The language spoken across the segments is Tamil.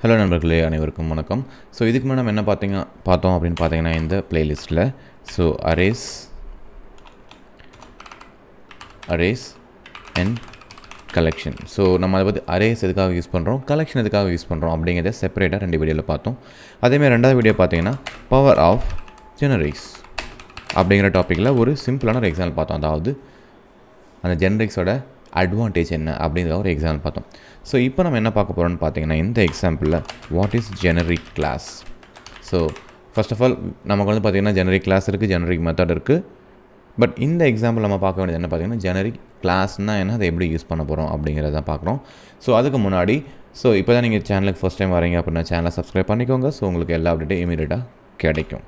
ஹலோ நண்பர்களே, அனைவருக்கும் வணக்கம். ஸோ இதுக்கு முன்னாடி நம்ம என்ன பார்த்தோம் அப்படின்னு பார்த்தீங்கன்னா இந்த பிளேலிஸ்ட்டில் so arrays and collection. So நம்ம அதை பற்றி அரேஸ் எதுக்காக யூஸ் பண்ணுறோம், கலெக்ஷன் எதுக்காக யூஸ் பண்ணுறோம் அப்படிங்கிறத செப்பரேட்டாக 2 வீடியோவில் பார்த்தோம். அதேமாதிரி 2வது வீடியோ பார்த்தீங்கன்னா பவர் ஆஃப் ஜெனரிக்ஸ் அப்படிங்கிற டாப்பிக்கில் ஒரு சிம்பிளான ஒரு எக்ஸாம்பிள் பார்த்தோம். அதாவது அந்த ஜெனரிக்ஸோட அட்வான்டேஜ் என்ன அப்படிங்கிற ஒரு எக்ஸாம்பிள் பார்த்தோம். ஸோ இப்போ நம்ம என்ன பார்க்க போகிறோம்னு பார்த்தீங்கன்னா இந்த எக்ஸாம்பிளில் what is generic class. So first of all நமக்கு வந்து பார்த்திங்கன்னா ஜெனரிக் கிளாஸ் இருக்குது, ஜெனரிக் மெத்தட் இருக்குது. பட் இந்த எக்ஸாம்பிள் நம்ம பார்க்க வேண்டியது என்ன பார்த்தீங்கன்னா ஜெனரிக் கிளாஸ்னால் என்ன, அதை எப்படி யூஸ் பண்ண போகிறோம் அப்படிங்கிறத பார்க்குறோம். ஸோ அதுக்கு முன்னாடி இப்போ தான் நீங்கள் சேனலுக்கு ஃபஸ்ட் டைம் வரீங்க அப்படின்னா சேனலை சப்ஸ்கிரைப் பண்ணிக்கோங்க. ஸோ உங்களுக்கு எல்லா அப்டேட்டும் இமீடியட்டாக கிடைக்கும்.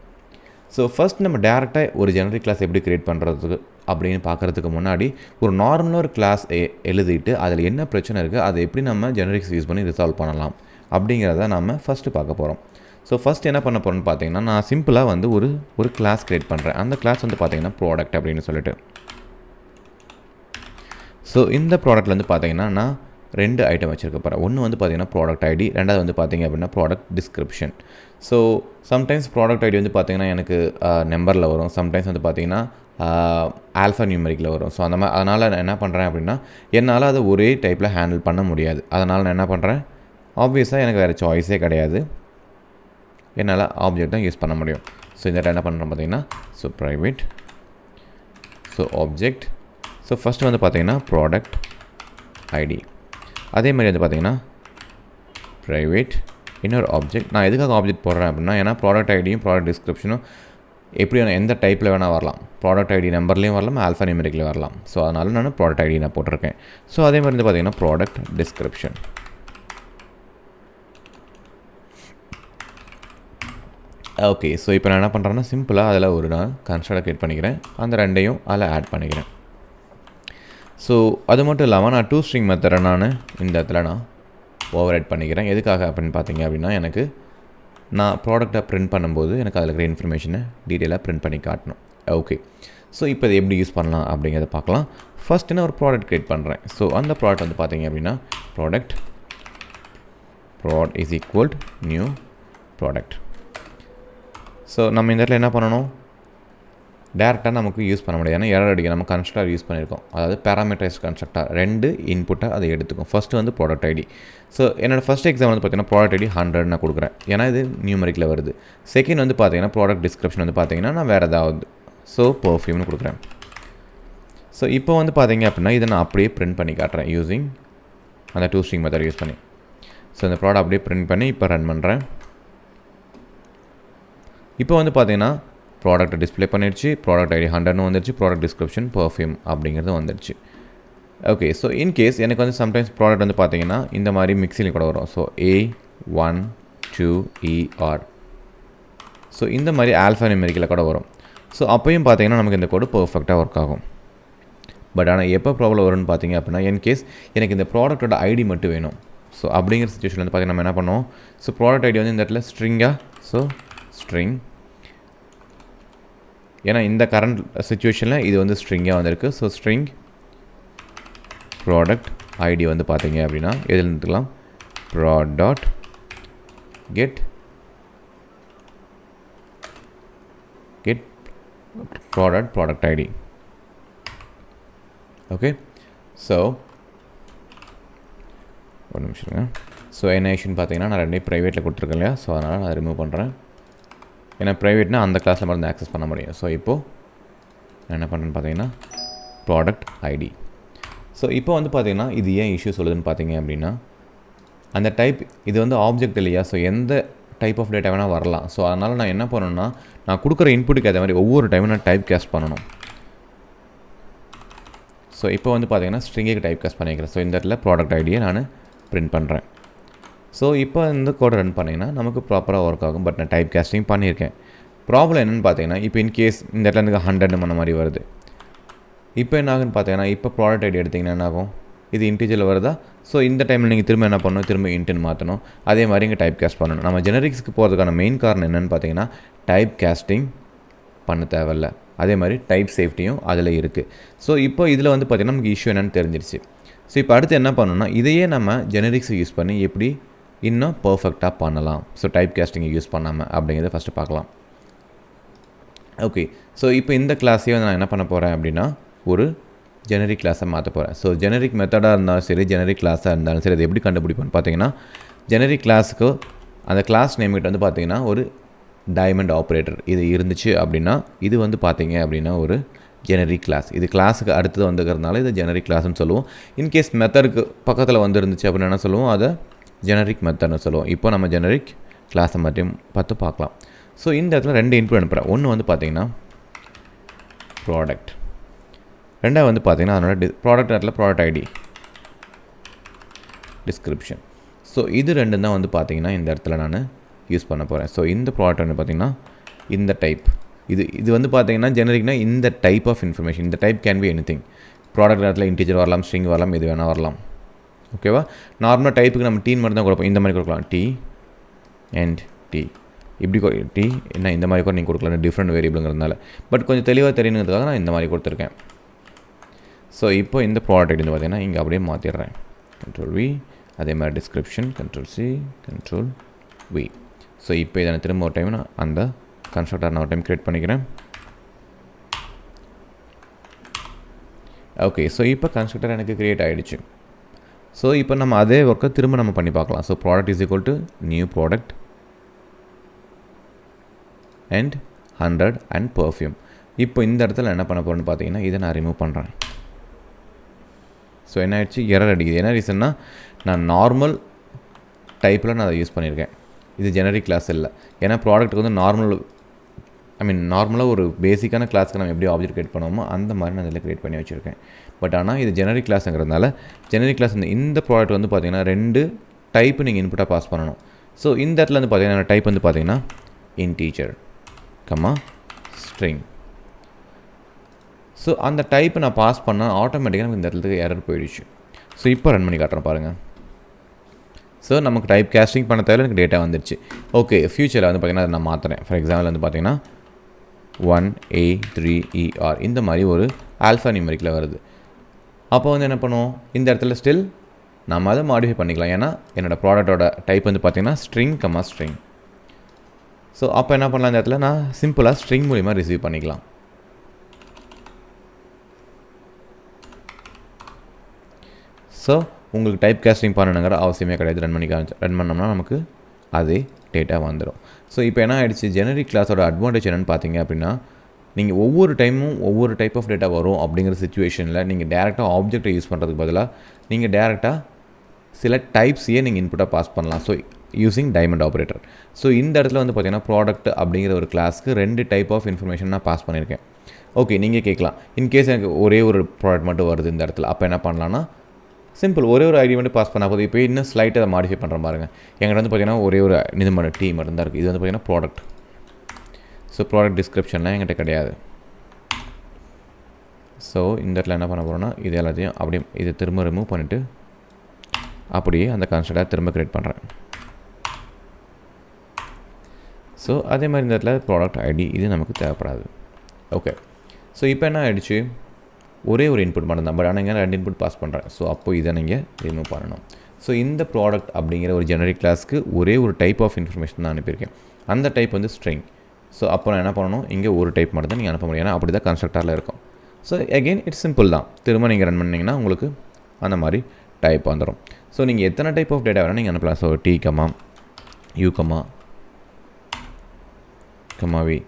ஸோ ஃபஸ்ட் நம்ம டேரெக்டாக ஒரு ஜெனரிக் கிளாஸ் எப்படி க்ரியேட் பண்ணுறதுக்கு அப்படின்னு பார்க்குறதுக்கு முன்னாடி ஒரு நார்மலாக ஒரு கிளாஸ் எழுதிட்டு அதில் என்ன பிரச்சனை இருக்குது, அதை எப்படி நம்ம ஜெனரிக்ஸ் யூஸ் பண்ணி ரிசால்வ் பண்ணலாம் அப்படிங்கிறத நம்ம ஃபஸ்ட்டு பார்க்க போகிறோம். ஸோ ஃபஸ்ட் என்ன பண்ண போகிறோன்னு பார்த்தீங்கன்னா நான் சிம்பிளாக வந்து ஒரு கிளாஸ் க்ரியேட் பண்ணுறேன். அந்த கிளாஸ் வந்து பார்த்திங்கன்னா ப்ராடக்ட் அப்படின்னு சொல்லிட்டு. ஸோ இந்த ப்ராடக்ட்டில் வந்து பார்த்திங்கன்னா நான் 2 ஐட்டம் வச்சுருக்க போகிறேன். ஒன்று வந்து பார்த்திங்கன்னா ப்ராடக்ட் ஐடி, 2வது வந்து பார்த்திங்க அப்படின்னா product description. So sometimes product ID வந்து பார்த்திங்கன்னா எனக்கு நம்பரில் வரும், சம்டைம்ஸ் வந்து பார்த்திங்கன்னா ஆல்ஃபா நியூமெரிக்கில் வரும். ஸோ அதனால் நான் என்ன பண்ணுறேன் அப்படின்னா என்னால் அதை ஒரே டைப்பில் ஹேண்டில் பண்ண முடியாது. அதனால் நான் என்ன பண்ணுறேன், ஆப்வியஸாக எனக்கு வேறு சாய்ஸே கிடையாது, என்னால் ஆப்ஜெக்ட் தான் யூஸ் பண்ண முடியும். ஸோ இந்த என்ன பண்ணுறேன் பார்த்திங்கன்னா ப்ரைவேட் ஆப்ஜெக்ட். ஸோ ஃபஸ்ட்டு வந்து பார்த்திங்கன்னா ப்ராடக்ட் ஐடி, அதே மாதிரி வந்து பார்த்திங்கன்னா ப்ரைவேட் இன்னொரு ஆப்ஜெக்ட். நான் எதுக்காக ஆப்ஜெக்ட் போடுறேன் அப்படின்னா ஏன்னா ப்ராடக்ட் ஐடியும் ப்ராடக்ட் டிஸ்கிரிப்ஷனும் எப்படி வேணும், எந்த டைப்பில் வேணால் வரலாம். ப்ராடக்ட் ஐடி நம்பர்லேயும் வரலாம், ஆல்ஃபா நியூமெரிக்லேயும் வரலாம். ஸோ அதனால் நான் ப்ராடக்ட் ஐடி நான் போட்டிருக்கேன். ஸோ அதே மாதிரி வந்து பார்த்திங்கன்னா ப்ராடக்ட் டிஸ்கிரிப்ஷன். ஓகே, ஸோ இப்போ நான் என்ன பண்ணுறேன்னா சிம்பிளாக அதில் ஒரு நான் கன்ஸ்ட்ரக்டர் க்ரியேட் பண்ணிக்கிறேன், அந்த 2ஐயும் அதில் ஆட் பண்ணிக்கிறேன். ஸோ அது மட்டும் இல்லாமல் நான் 2 ஸ்ட்ரிங் மெத்தடை நான் இந்த இடத்துல நான் ஓவர் ரைட் பண்ணிக்கிறேன். எதுக்காக அப்படின்னு பார்த்தீங்க அப்படின்னா எனக்கு நான் ப்ராடக்டை ப்ரிண்ட் பண்ணும்போது எனக்கு அதில் இருக்கிற இன்ஃபர்மேஷனை டீட்டெயிலாக ப்ரிண்ட் பண்ணி காட்டணும். ஓகே, ஸோ இப்போ இதை எப்படி யூஸ் பண்ணலாம் அப்படிங்கிறத பார்க்கலாம். ஃபஸ்ட்டு நான் ஒரு ப்ராடக்ட் க்ரியேட் பண்ணுறேன். ஸோ அந்த ப்ராடக்ட் வந்து பார்த்தீங்க அப்படின்னா prod is equal new product. So நம்ம இந்த இடத்துல என்ன பண்ணணும், டேரெக்டாக நமக்கு யூஸ் பண்ண முடியாது, ஏன்னா எரர் அடிக்க நம்ம கன்ஸ்ட்ரக்டர் யூஸ் பண்ணியிருக்கோம். அதாவது பேராமீட்டரைஸ் கன்ஸ்ட்ரக்டர் 2 இன்புட்டை அதை எடுத்துக்கும். ஃபஸ்ட்டு வந்து ப்ராடக்ட் ஐடி. ஸோ என்னோடய ஃபஸ்ட் எக்ஸாம் வந்து பார்த்திங்கன்னா ப்ராடக்ட் ஐடி 100 நான் கொடுக்குறேன், ஏன்னா இது நியூமெரிக்கில் வருது. செகண்ட் வந்து பார்த்திங்கன்னா ப்ராடக்ட் டிஸ்கிரிப்ஷன் வந்து பார்த்திங்கன்னா நான் வேறு ஏதாவது பர்ஃப்யூம்னு கொடுக்குறேன். ஸோ இப்போ வந்து பார்த்திங்க அப்படின்னா இதை நான் அப்படியே பிரிண்ட் பண்ணி காட்டுறேன் யூஸிங் அந்த 2 ஸ்ட்ரிங் மெத்தட் யூஸ் பண்ணி. ஸோ இந்த ப்ராடக்ட் அப்படியே பிரிண்ட் பண்ணி இப்போ ரன் பண்ணுறேன். இப்போ வந்து பார்த்திங்கன்னா ப்ராடக்ட்டை டிஸ்பிளே பண்ணிடுச்சு, ப்ராடக்ட் ஐடி 100ன்னு வந்துடுச்சு, ப்ராடக்ட் டிஸ்கிரிப்ஷன் பர்ஃப்யூம் அப்படிங்கிறது வந்துடுச்சு. ஓகே, ஸோ இன்கேஸ் எனக்கு வந்து சம்டைம்ஸ் ப்ராடக்ட் வந்து பார்த்திங்கன்னா இந்த மாதிரி மிக்சிங் கூட வரும். So A12ER. ஸோ இந்த மாதிரி ஆல்ஃபா நியூமெரிக்கில் கூட வரும். ஸோ அப்போயும் பார்த்திங்கன்னா நமக்கு இந்த கோடு பர்ஃபெக்டாக ஒர்க் ஆகும். பட் ஆனால் எப்போ ப்ராப்ளம் வரும்னு பார்த்திங்க அப்படின்னா இன்கேஸ் எனக்கு இந்த ப்ராடக்ட்டோட ஐடி மட்டும் வேணும். ஸோ அப்படிங்கிற சிச்சுவேஷன் வந்து பார்த்திங்கன்னா நம்ம என்ன பண்ணுவோம், ஸோ ப்ராடக்ட் ஐடி வந்து இந்த இடத்துல ஸ்ட்ரிங்காக ஸ்ட்ரிங், ஏன்னா இந்த கரண்ட் சிச்சுவேஷனில் இது வந்து ஸ்ட்ரிங்காக வந்திருக்கு. ஸோ ஸ்ட்ரிங் ப்ராடக்ட் ஐடி வந்து பார்த்தீங்க அப்படின்னா எதில் இருந்துக்கலாம், get product ID. Okay, so ஒரு நிமிஷங்க. ஸோ என்ன இஷ்யூன்னு பார்த்தீங்கன்னா நான் 2 ப்ரைவேட்டில் கொடுத்துருக்கேன் இல்லையா, ஸோ அதனால் நான் ரிமூவ் பண்ணுறேன். ஏன்னா ப்ரைவேட்னா அந்த கிளாஸில் மட்டும் ஆக்சஸ் பண்ண முடியும். ஸோ இப்போது நான் என்ன பண்ணுறேன்னு பார்த்தீங்கன்னா ப்ராடக்ட் ஐடி. ஸோ இப்போ வந்து பார்த்திங்கன்னா இது ஏன் இஷ்யூ சொல்லுதுன்னு பார்த்தீங்க அப்படின்னா அந்த டைப் இது வந்து ஆப்ஜெக்ட் இல்லையா, ஸோ எந்த டைப் ஆஃப் டேட்டா வேணால் வரலாம். ஸோ அதனால் நான் என்ன பண்ணணும்னா நான் கொடுக்குற இன்புட்டுக்கு ஏற்ற மாதிரி ஒவ்வொரு டைமும் நான் டைப் கேஸ்ட் பண்ணணும். ஸோ இப்போ வந்து பார்த்திங்கன்னா ஸ்ட்ரிங்குக்கு டைப் கேஸ்ட் பண்ணிக்கிறேன். ஸோ இந்த இடத்துல ப்ராடக்ட் ஐடியை நான் பிரிண்ட் பண்ணுறேன். ஸோ இப்போ இந்த கோடை ரன் பண்ணிங்கன்னா நமக்கு ப்ராப்பராக ஒர்க் ஆகும். பட் நான் டைப் கேஸ்டிங் பண்ணியிருக்கேன். ப்ராப்ளம் என்னென்னு பார்த்தீங்கன்னா இப்போ இன்கேஸ் இந்த இடத்துல எனக்கு 100 பண்ண மாதிரி வருது. இப்போ என்ன ஆகுன்னு பார்த்தீங்கன்னா இப்போ ப்ராடக்ட் ஐடி எடுத்திங்கன்னா என்ன ஆகும், இது இன்டிஜரில் வருதா. ஸோ இந்த டைமில் நீங்கள் திரும்ப என்ன பண்ணணும், திரும்ப இன்ட்டுன்னு மாற்றணும். அதே மாதிரி இங்கே டைப் கேஸ்ட் பண்ணணும். நம்ம ஜெனரிக்ஸ்க்கு போகிறதுக்கான மெயின் காரணம் என்னென்னு பார்த்தீங்கன்னா டைப் கேஸ்டிங் பண்ண தேவையில்லை. அதே மாதிரி டைப் சேஃப்டியும் அதில் இருக்குது. ஸோ இப்போ இதில் வந்து பார்த்திங்கன்னா நமக்கு இஷ்யூ என்னென்னு தெரிஞ்சிருச்சு. ஸோ இப்போ அடுத்து என்ன பண்ணணும்னா இதையே நம்ம ஜெனரிக்ஸை யூஸ் பண்ணி எப்படி இன்னும் பர்ஃபெக்டாக பண்ணலாம். ஸோ டைப் கேஸ்டிங்கை யூஸ் பண்ணாமல் அப்படிங்கிறத ஃபஸ்ட்டு பார்க்கலாம். ஓகே, ஸோ இப்போ இந்த கிளாஸையே வந்து நான் என்ன பண்ண போகிறேன் அப்படின்னா ஒரு ஜெனரிக் கிளாஸை மாற்ற போகிறேன். ஸோ ஜெனரிக் மெத்தடாக இருந்தாலும் சரி, ஜெனரிக் கிளாஸாக இருந்தாலும் சரி, அது எப்படி கண்டுபிடிப்போன்னு பார்த்தீங்கன்னா, ஜெனரிக் கிளாஸுக்கு அந்த கிளாஸ் நேம்கிட்ட வந்து பார்த்தீங்கன்னா ஒரு டைமண்ட் ஆப்ரேட்டர் இது இருந்துச்சு அப்படின்னா, இது வந்து பார்த்தீங்க அப்படின்னா ஒரு ஜெனரிக் கிளாஸ். இது கிளாஸுக்கு அடுத்தது வந்துக்கிறதுனால இது ஜெனரிக் கிளாஸ்ன்னு சொல்லுவோம். இன்கேஸ் மெத்தடுக்கு பக்கத்தில் வந்து இருந்துச்சு அப்படின்னு என்ன சொல்லுவோம், அதை ஜெனரிக் மெத்தட்னு சொல்லுவோம். இப்போ நம்ம ஜெனரிக் கிளாஸை மட்டும் பார்க்கலாம். ஸோ இந்த இடத்துல 2 இன்புட் அனுப்புகிறேன். ஒன்று வந்து பார்த்தீங்கன்னா ப்ராடக்ட், ரெண்டாவது வந்து பார்த்தீங்கன்னா அதனோட ப்ராடக்ட் இடத்துல ப்ராடக்ட் ஐடி, டிஸ்கிரிப்ஷன். ஸோ இது 2 தான் வந்து பார்த்தீங்கன்னா இந்த இடத்துல நான் யூஸ் பண்ண போகிறேன். ஸோ இந்த ப்ராடக்ட் வந்து பார்த்திங்கன்னா இந்த டைப், இது வந்து பார்த்தீங்கன்னா ஜெனரிக்னா இந்த டைப் ஆஃப் இன்ஃபர்மேஷன். இந்த type can be anything. Product இடத்துல இன்டீஜர் வரலாம், ஸ்ட்ரிங் வரலாம், எது வேணால் வரலாம். ஓகேவா? நார்மலாக டைப்புக்கு நம்ம டீன் மட்டும் தான் கொடுப்போம். இந்த மாதிரி கொடுக்கலாம், டி அண்ட் டி, இப்படி டி என்ன இந்த மாதிரி கூட நீங்கள் கொடுக்கலாம், டிஃப்ரெண்ட் வேரியபிளுங்கிறதுனால. பட் கொஞ்சம் தெளிவாக தெரியணுங்கிறதுக்காக நான் இந்த மாதிரி கொடுத்துருக்கேன். ஸோ இப்போ இந்த ப்ராடக்ட் வந்து பார்த்தீங்கன்னா இங்கே அப்படியே மாற்றிடுறேன். Ctrl+V, அதே மாதிரி டிஸ்கிரிப்ஷன் Ctrl+C, Ctrl+V. ஸோ இப்போ இதை நான் திரும்ப ஒரு டைம் நான் அந்த கன்ஸ்ட்ரக்டர் நான் ஒரு டைம் க்ரியேட் பண்ணிக்கிறேன். ஓகே, ஸோ இப்போ கன்ஸ்ட்ரக்டர் எனக்கு க்ரியேட் ஆகிடுச்சு. ஸோ இப்போ நம்ம அதே ஒர்க்கை திரும்ப நம்ம பண்ணி பார்க்கலாம். So product is equal to new product and 100 and perfume. இப்போ இந்த இடத்துல என்ன பண்ண போகிறேன்னு பார்த்தீங்கன்னா இதை நான் ரிமூவ் பண்ணுறேன். ஸோ என்ன ஆயிடுச்சு, எரர் அடிக்குது. என்ன ரீசன்னா, நான் நார்மல் டைப்பில் நான் அதை யூஸ் பண்ணியிருக்கேன். இது ஜெனரிக் கிளாஸ் இல்லை. ஏன்னா ப்ராடக்ட்டுக்கு வந்து நார்மலாக ஒரு பேசிக்கான கிளாஸ்க்கு நம்ம எப்படி ஆப்ஜெக்ட் க்ரியேட் பண்ணுவோமோ அந்த மாதிரி நான் இதில் க்ரியேட் பண்ணி வச்சுருக்கேன். பட் ஆனால் இது ஜெனரிக் கிளாஸுங்கிறதுனால ஜெனரிக் கிளாஸ் இந்த ப்ராடக்ட் வந்து பார்த்திங்கன்னா 2 டைப்பு நீங்கள் இன்புட்டாக பாஸ் பண்ணணும். ஸோ இந்த இடத்துல வந்து பார்த்திங்கன்னா டைப் வந்து பார்த்திங்கன்னா இன்டீஜர் ஸ்ட்ரிங். ஸோ அந்த டைப்பை நான் பாஸ் பண்ணால் ஆட்டோமேட்டிக்காக நமக்கு இந்த இடத்துக்கு எரர் போயிடுச்சு. ஸோ இப்போ ரன் பண்ணி காட்டுறேன் பாருங்கள். ஸோ நமக்கு டைப் கேஸ்டிங் பண்ண தேவை எனக்கு டேட்டா வந்துடுச்சு. ஓகே, ஃப்யூச்சரில் வந்து பார்த்திங்கன்னா அதை நான் மாற்றுறேன். ஃபார் எக்ஸாம்பிள் வந்து பார்த்திங்கன்னா 1A3ER இந்த மாதிரி ஒரு ஆல்ஃபா நியூமெரிக்கில் வருது. அப்போ வந்து என்ன பண்ணுவோம், இந்த இடத்துல ஸ்டில் நம்ம அதை மாடிஃபை பண்ணிக்கலாம். ஏன்னா என்னோடய ப்ராடக்டோட டைப் வந்து பார்த்திங்கன்னா ஸ்ட்ரிங். ஸோ அப்போ என்ன பண்ணலாம், இந்த இடத்துல நான் சிம்பிளாக ஸ்ட்ரிங் மூலிமா ரிசீவ் பண்ணிக்கலாம். ஸோ உங்களுக்கு டைப் கேஸ்டிங் பண்ணணுங்கிற அவசியமே கிடையாது. ரன் பண்ணோம்னா நமக்கு அதே டேட்டா வந்துடும். ஸோ இப்போ என்ன ஆகிடுச்சு, ஜெனரிக் கிளாஸோட அட்வான்டேஜ் என்னென்னு பார்த்தீங்க அப்படின்னா, நீங்கள் ஒவ்வொரு டைமும் ஒவ்வொரு டைப் ஆஃப் டேட்டா வரும் அப்படிங்கிற சிச்சுவேஷனில் நீங்கள் டேரெக்டாக ஆப்ஜெக்டை யூஸ் பண்ணுறதுக்கு பதிலாக நீங்கள் டேரெக்டாக சில டைப்ஸையே நீங்கள் இன்புட்டாக பாஸ் பண்ணலாம். So using diamond operator. So இந்த இடத்துல வந்து பார்த்திங்கன்னா ப்ராடக்ட் அப்படிங்கிற ஒரு கிளாஸ்க்கு 2 டைப் ஆஃப் இன்ஃபர்மேஷன் நான் பாஸ் பண்ணியிருக்கேன். ஓகே, நீங்கள் கேட்கலாம், இன்கேஸ் எனக்கு ஒரே ஒரு ப்ராடக்ட் மட்டும் வருது இந்த இடத்துல, அப்போ என்ன பண்ணலான்னா சிம்பிள் ஒரே ஒரு ஐடி மட்டும் பாஸ் பண்ணால் போதும். இப்போ இன்னும் ஸ்லைட்டாக அதை மாடிஃபை பண்ணுற பாருங்க. எங்கிட்ட வந்து பார்த்திங்கன்னா ஒரே ஒரு இது மட்டும் டீ மட்டும் தான் இருக்குது. இது வந்து பார்த்திங்கன்னா ப்ராடக்ட். ஸோ ப்ராடக்ட் டிஸ்கிரிப்ஷன்லாம் என்கிட்ட கிடையாது. ஸோ இந்த இடத்துல என்ன பண்ண போகிறோன்னா இது எல்லாத்தையும் அப்படியே இதை திரும்ப ரிமூவ் பண்ணிவிட்டு அப்படியே அந்த கன்ஸ்ட்ரக்டரை திரும்ப க்ரியேட் பண்ணுறேன். ஸோ அதே மாதிரி இந்த இடத்துல ப்ராடக்ட் ஐடி இது நமக்கு தேவைப்படாது. ஓகே, ஸோ இப்போ என்ன ஆகிடுச்சு, ஒரே ஒரு இன்புட் மட்டும் தான். பட் ஆனால் இங்கே 2 இன்புட் பாஸ் பண்ணுறேன். ஸோ அப்போது இதை நீங்கள் ரிமூவ் பண்ணணும். ஸோ இந்த ப்ராடக்ட் அப்படிங்கிற ஒரு ஜெனரிக் கிளாஸ்க்கு ஒரே ஒரு டைப் ஆஃப் இன்ஃபர்மேஷன் தான் அனுப்பியிருக்கேன். அந்த டைப் வந்து ஸ்ட்ரிங். ஸோ அப்போ நான் என்ன பண்ணணும், இங்கே ஒரு டைப் மட்டும் தான் நீங்கள் அனுப்ப முடியும். ஏன்னா அப்படி தான் கன்ஸ்ட்ரக்டரில் இருக்கும். ஸோ அகெயின் இட்ஸ் சிம்பிள் தான். திரும்ப நீங்கள் ரன் பண்ணிங்கன்னா உங்களுக்கு அந்த மாதிரி டைப் வந்துடும். ஸோ நீங்கள் எத்தனை டைப் ஆஃப் டேட்டா வேணால் நீங்கள் அனுப்பலாம். So T U V.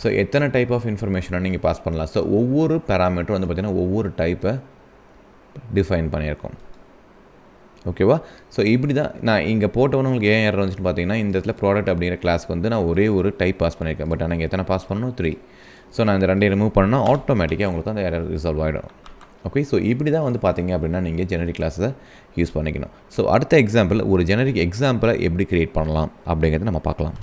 So எத்தனை டைப் ஆஃப் இன்ஃபர்மேஷனை நீங்கள் பாஸ் பண்ணலாம். ஸோ ஒவ்வொரு பேராமீட்டரும் வந்து பார்த்திங்கன்னா ஒவ்வொரு டைப்பை டிஃபைன் பண்ணியிருக்கோம். ஓகேவா? ஸோ இப்படி தான் நான் இங்கே போட்டவொன்னு உங்களுக்கு ஏன் எரர் வந்துச்சுன்னு பார்த்தீங்கன்னா, இந்த இடத்துல ப்ராடக்ட் அப்படிங்கிற கிளாஸ்க்கு வந்து நான் ஒரே ஒரு டைப் பாஸ் பண்ணியிருக்கேன். பட் ஆனால் எத்தனை பாஸ் பண்ணணும், 3. ஸோ நான் இந்த 2 ரிமூவ் பண்ணால் ஆட்டோமேட்டிக்காக உங்களுக்கு அந்த எரர் ரிசால்வ் ஆகிடும். ஓகே, ஸோ இப்படி தான் வந்து பார்த்தீங்க அப்படின்னா நீங்கள் ஜெனரிக் கிளாஸை யூஸ் பண்ணிக்கணும். ஸோ அடுத்த எக்ஸாம்பிள், ஒரு ஜெனரிக் எக்ஸாம்பிளை எப்படி க்ரியேட் பண்ணலாம் அப்படிங்கிறத நம்ம பார்க்கலாம்.